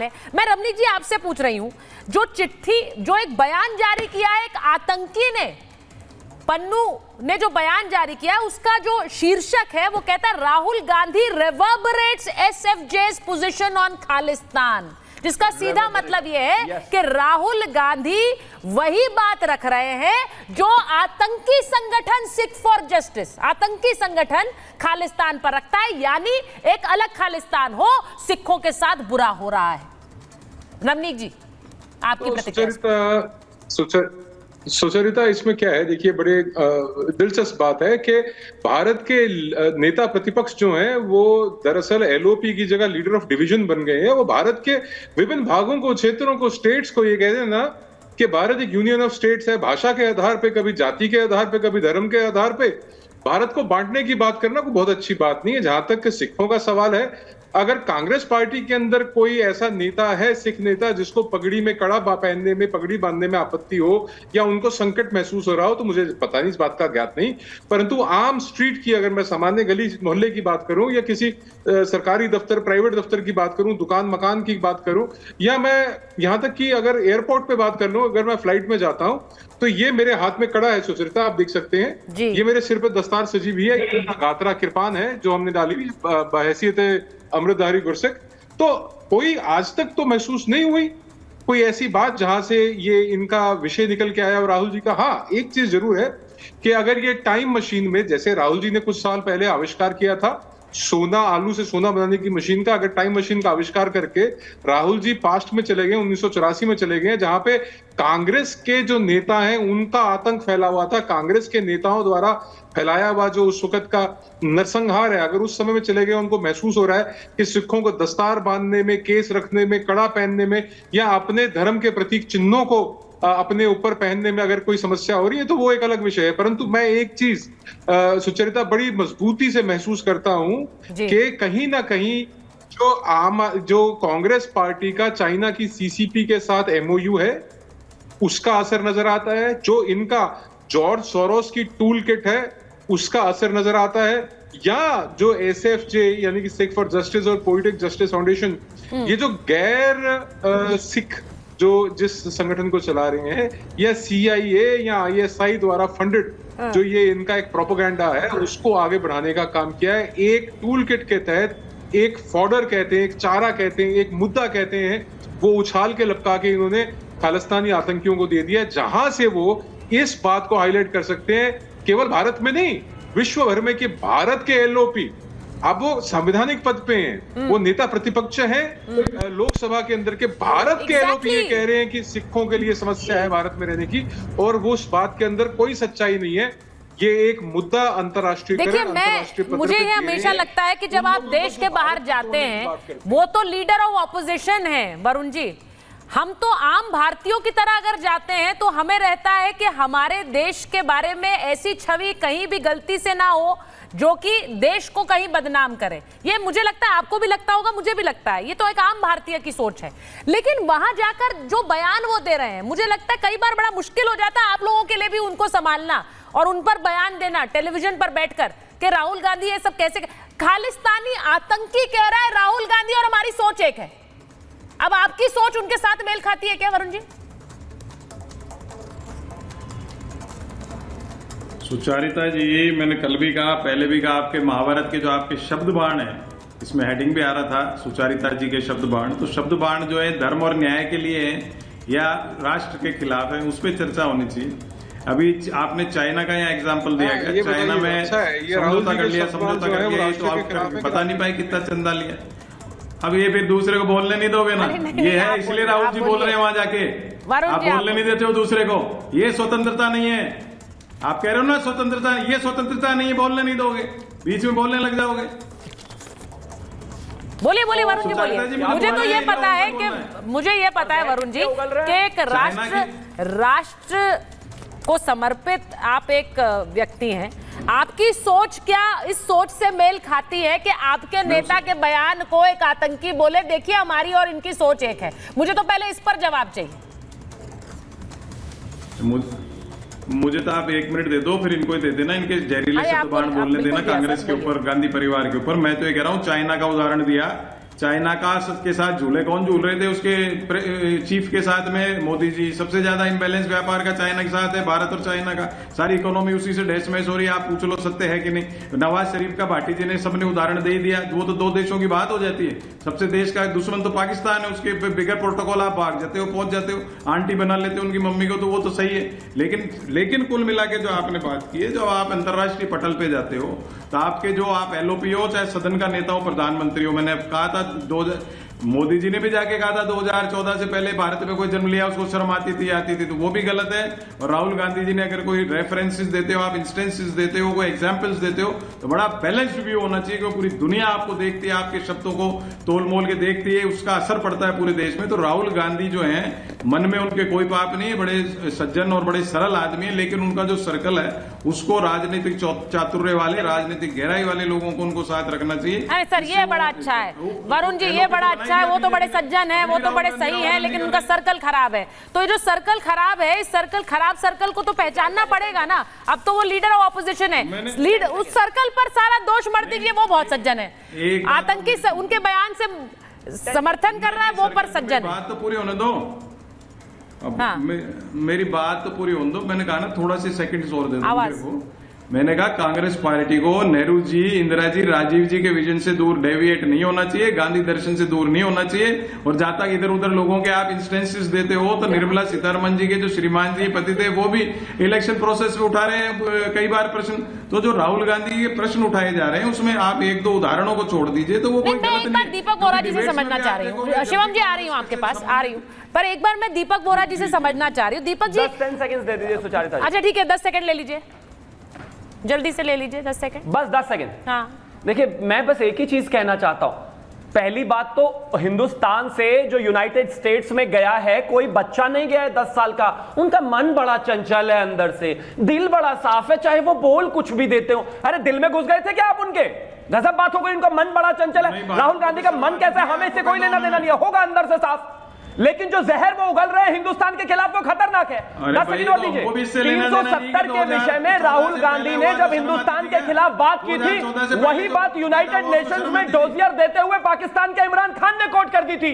है। मैं रमनीक जी आपसे पूछ रही हूं, जो चिट्ठी, जो एक बयान जारी किया है एक आतंकी ने, पन्नू ने जो बयान जारी किया उसका जो शीर्षक है वो कहता है राहुल गांधी रिवर्बरेट्स एसएफजे's पोजीशन ऑन खालिस्तान, जिसका सीधा मतलब यह है कि राहुल गांधी वही बात रख रहे हैं जो आतंकी संगठन सिख फॉर जस्टिस, आतंकी संगठन खालिस्तान पर रखता है, यानी एक अलग खालिस्तान हो, सिखों के साथ बुरा हो रहा है। रमनीक जी आपकी प्रतिक्रिया। सुचरिता, इसमें क्या है, देखिए बड़े दिलचस्प बात है कि भारत के नेता प्रतिपक्ष जो हैं वो दरअसल एलओपी की जगह लीडर ऑफ डिवीजन बन गए हैं। वो भारत के विभिन्न भागों को, क्षेत्रों को, स्टेट्स को ये कहते हैं ना कि भारत एक यूनियन ऑफ स्टेट्स है, भाषा के आधार पे, कभी जाति के आधार पे, कभी धर्म के आधार पे भारत को बांटने की बात करना कोई बहुत अच्छी बात नहीं है। जहां तक कि सिखों का सवाल है, अगर कांग्रेस पार्टी के अंदर कोई ऐसा नेता है, सिख नेता, जिसको पगड़ी में कड़ा पहनने में, पगड़ी बांधने में आपत्ति हो या उनको संकट महसूस हो रहा हो, तो मुझे पता नहीं, इस बात का ज्ञात नहीं, परंतु आम स्ट्रीट की, अगर मैं सामान्य गली मोहल्ले की बात करूं या किसी सरकारी दफ्तर, प्राइवेट दफ्तर की बात करूं, दुकान मकान की बात करूं, या मैं यहां तक कि अगर एयरपोर्ट पे बात कर लूं, अगर मैं फ्लाइट में जाता हूं तो ये मेरे हाथ में कड़ा है सुचरिता, आप देख सकते हैं, ये मेरे सिर पे दस्तार सजी भी है, ये गात्रा कृपान है जो हमने डाली हुई बहैसियत अमृतधारी गुरसिख। तो कोई आज तक तो महसूस नहीं हुई कोई ऐसी बात जहां से ये इनका विषय निकल के आया। और राहुल जी का हाँ, एक चीज जरूर है कि अगर ये टाइम मशीन में, जैसे राहुल जी ने कुछ साल पहले आविष्कार किया था सोना, आलू से सोना बनाने की मशीन का, अगर टाइम मशीन का आविष्कार करके राहुल जी पास्ट में चले गए, 1984 में चले गए, जहां पे कांग्रेस के जो नेता हैं उनका आतंक फैला हुआ था, कांग्रेस के नेताओं द्वारा फैलाया हुआ जो उस वक्त का नरसंहार है, अगर उस समय में चले गए, उनको महसूस हो रहा है कि सिखों को दस्तार बांधने में, केस रखने में, कड़ा पहनने में या अपने धर्म के प्रतीक चिन्हों को अपने ऊपर पहनने में अगर कोई समस्या हो रही है तो वो एक अलग विषय है। परंतु मैं एक चीज सुचरिता बड़ी मजबूती से महसूस करता हूं कि कहीं ना कहीं जो कांग्रेस पार्टी का चाइना की सीसीपी के साथ एमओयू है उसका असर नजर आता है, जो इनका जॉर्ज सोरोस की टूल किट है उसका असर नजर आता है, या जो एसएफजे यानी कि सिख फॉर जस्टिस और पोएटिक जस्टिस फाउंडेशन, ये जो गैर सिख जो जिस संगठन को चला रहे हैं, या सीआईए या आईएसआई द्वारा फंडेड जो ये इनका एक प्रोपेगेंडा है, उसको आगे बढ़ाने का काम किया है। एक टूल किट के तहत एक फॉडर कहते हैं, एक चारा कहते हैं, एक मुद्दा कहते हैं, वो उछाल के लपका के इन्होंने खालिस्तानी आतंकियों को दे दिया, जहां से वो इस बात को हाईलाइट कर सकते हैं केवल भारत में नहीं, विश्व भर में, कि भारत के एलओपी अब वो संवैधानिक पद पे हैं, वो नेता प्रतिपक्ष हैं लोकसभा के अंदर के, भारत के एलओपी ये कह रहे हैं कि सिखों के लिए समस्या है भारत में रहने की, और वो उस बात के अंदर कोई सच्चाई नहीं है। ये एक मुद्दा अंतर्राष्ट्रीय, देखिए मुझे ये हमेशा लगता है कि जब आप देश के बाहर जाते हैं, वो तो लीडर ऑफ ऑपोजिशन है वरुण जी, हम तो आम भारतीयों की तरह अगर जाते हैं तो हमें रहता है कि हमारे देश के बारे में ऐसी छवि कहीं भी गलती से ना हो जो कि देश को कहीं बदनाम करे। ये मुझे लगता है, आपको भी लगता होगा, मुझे भी लगता है, ये तो एक आम भारतीय की सोच है। लेकिन वहां जाकर जो बयान वो दे रहे हैं, मुझे लगता है कई बार बड़ा मुश्किल हो जाता है आप लोगों के लिए भी उनको संभालना और उन पर बयान देना टेलीविजन पर बैठकर कि राहुल गांधी ये सब कैसे, खालिस्तानी आतंकी कह रहा है राहुल गांधी और हमारी सोच एक है। अब आपकी सोच उनके साथ मेल खाती है क्या वरुण जी? सुचारिता जी, मैंने कल भी कहा, पहले भी कहा, आपके महाभारत के जो आपके शब्द बाण है, इसमें हेडिंग भी आ रहा था सुचारिता जी के शब्द बाण, तो शब्द बाण जो है धर्म और न्याय के लिए है या राष्ट्र के खिलाफ है, उस पर चर्चा होनी चाहिए। अभी आपने चाइना का यहाँ एग्जाम्पल दिया गया, चाइना में समझौता कर लिया, तो आप बता नहीं पाए कितना चंदा लिया। अब ये फिर दूसरे को बोलने नहीं दोगे ना, ये है इसलिए राहुल जी बोल रहे हैं वहां जाके, आप बोलने नहीं देते हो दूसरे को, ये स्वतंत्रता नहीं है। आप कह रहे हो ना स्वतंत्रता, ये स्वतंत्रता नहीं है, बोलने नहीं दोगे, बीच में बोलने लग जाओगे। बोलिए बोलिए वरुण जी, बोलिए। मुझे तो ये पता है कि, मुझे ये पता है वरुण जी कि एक राष्ट्र को समर्पित आप एक व्यक्ति हैं, आपकी सोच क्या इस सोच से मेल खाती है कि आपके नेता के बयान को एक आतंकी बोले? देखिए हमारी और इनकी सोच एक है, मुझे तो पहले इस पर जवाब चाहिए। मुझे तो आप 1 मिनट दे दो, फिर इनको दे देना, इनके जहरीले शब्द बाण बोलने देना कांग्रेस के ऊपर, गांधी परिवार के ऊपर। मैं तो ये कह रहा हूँ, चाइना का उदाहरण दिया चाइना के साथ झूले कौन झूल रहे थे, उसके चीफ के साथ में मोदी जी। सबसे ज्यादा इम्बैलेंस व्यापार का चाइना के साथ है, भारत और चाइना का। सारी इकोनॉमी उसी से डैश मैच हो रही है। आप पूछ लो सत्य है कि नहीं। नवाज शरीफ का भाटी जी ने सबने उदाहरण दे दिया। वो तो दो देशों की बात हो जाती है। सबसे देश का दुश्मन तो पाकिस्तान है, उसके बिगर प्रोटोकॉल आप भाग जाते हो, पहुंच जाते हो, आंटी बना लेते हो उनकी मम्मी को, तो वो तो सही है। लेकिन कुल मिला के जो आपने बात की है, जो आप अंतर्राष्ट्रीय पटल पे जाते हो तो आपके जो आप एलओपी हो, चाहे सदन का नेता हो, प्रधानमंत्री हो, मैंने कहा था मोदी जी ने भी जाके कहा था 2014 से पहले भारत में कोई जन्म लिया उसको शर्म आती थी, तो वो भी गलत है। और राहुल गांधी जी ने अगर कोई रेफरेंसेस देते हो, आप इंस्टेंसेस देते हो, कोई एग्जांपल्स देते हो, तो बड़ा बैलेंस्ड व्यू होना चाहिए कि पूरी दुनिया आपको देखती है, आपके शब्दों को तोल मोल के देखती है, उसका असर पड़ता है पूरे देश में। तो राहुल गांधी जो है, मन में उनके कोई पाप नहीं है, बड़े सज्जन और बड़े सरल आदमी है, लेकिन उनका जो सर्कल है उसको राजनीतिक चातुर्य वाले, राजनीतिक गहराई वाले लोगों को उनको साथ रखना चाहिए। अरे सर, ये बड़ा अच्छा है वरुण जी, ये बड़ा अच्छा है। वो तो बड़े सज्जन है, वो तो बड़े सही है, लेकिन उनका सर्कल खराब है। तो ये जो सर्कल खराब है, इस खराब सर्कल को तो पहचानना पड़ेगा ना। अब तो वो लीडर ऑफ ऑपोजिशन है, उस सर्कल पर सारा दोष मत दीजिए। वो बहुत सज्जन है, आतंकी उनके बयान से समर्थन कर रहा है, वो पर सज्जन है। बात तो पूरी होने दो। अब मेरी बात तो पूरी होने दो। मैंने कहा ना थोड़ा सी सेकंड्स और दे दो मेरे को। मैंने कहा कांग्रेस पार्टी को नेहरू जी, इंदिरा जी, राजीव जी के विजन से दूर डेविएट नहीं होना चाहिए, गांधी दर्शन से दूर नहीं होना चाहिए। और जहां तक इधर उधर लोगों के आप इंस्टेंसेस देते हो, तो निर्मला सीतारमण जी के जो श्रीमान जी पति थे, वो भी इलेक्शन प्रोसेस में उठा रहे हैं कई बार प्रश्न। तो जो राहुल गांधी के प्रश्न उठाए जा रहे हैं, उसमें आप एक दो उदाहरणों को छोड़ दीजिए, तो वो कोई गलत नहीं। दीपक बोरा जी से समझना चाह रही हूँ, शिवम जी आ रही हूँ आपके पास, आ रही हूँ, पर एक बार मैं दीपक बोरा जी से समझना चाह रही हूँ। दीपक जी 10 सेकंड दे दीजिए सुचारिता जी। अच्छा ठीक है, 10 सेकंड ले लीजिए, जल्दी से ले लीजिए 10 सेकंड, बस 10 सेकंड। हाँ देखिए, मैं बस एक ही चीज कहना चाहता हूं। पहली बात तो हिंदुस्तान से जो यूनाइटेड स्टेट्स में गया है, कोई बच्चा नहीं गया है 10 साल का। उनका मन बड़ा चंचल है, अंदर से दिल बड़ा साफ है, चाहे वो बोल कुछ भी देते हो। अरे दिल में घुस गए थे क्या आप उनके? गजब बात हो गई, उनका मन बड़ा चंचल है। राहुल गांधी का मन कैसा है, हमें इससे कोई लेना देना नहीं है, होगा अंदर से साफ। लेकिन जो जहर वो उगल रहे हैं हिंदुस्तान के खिलाफ, वो खतरनाक है। 10 सेकंड और दीजिए। 370 के विषय में राहुल गांधी ने जब हिंदुस्तान के खिलाफ बात की थी, वही बात यूनाइटेड नेशंस में डोजियर देते हुए पाकिस्तान के इमरान खान ने कोट कर दी थी।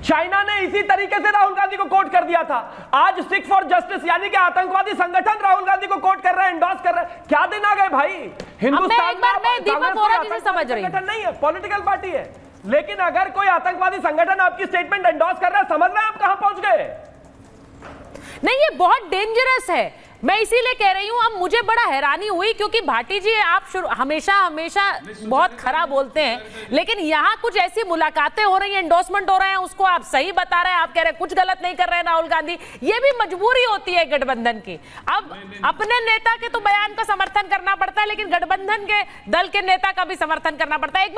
चाइना ने इसी तरीके से राहुल गांधी को कोट कर दिया था। आज सिख फॉर जस्टिस यानी कि आतंकवादी संगठन राहुल गांधी को कोट कर रहा है, एंडोर्स कर रहा है। क्या दिन आ गए भाई हिंदुस्तान में? दीपक बोरा जी से समझ रही हूं, नहीं है, पॉलिटिकल पार्टी है, लेकिन अगर कोई आतंकवादी संगठन आपकी स्टेटमेंट एंडोर्स कर रहा है, समझ रहे हैं आप कहां पहुंच गए? नहीं, ये बहुत डेंजरस है। मैं इसीलिए कह रही हूं, अब मुझे बड़ा हैरानी हुई, क्योंकि भाटी जी आप हमेशा बहुत खराब बोलते हैं, लेकिन यहाँ कुछ ऐसी मुलाकातें हो रही हैं, एंडोर्समेंट हो रहे हैं, उसको आप सही बता रहे हैं, आप कह रहे हैं कुछ गलत नहीं कर रहे हैं राहुल गांधी। ये भी मजबूरी होती है गठबंधन की। अब अपने नेता के तो बयान का समर्थन करना पड़ता है, लेकिन गठबंधन के दल के नेता का भी समर्थन करना पड़ता है। एक बार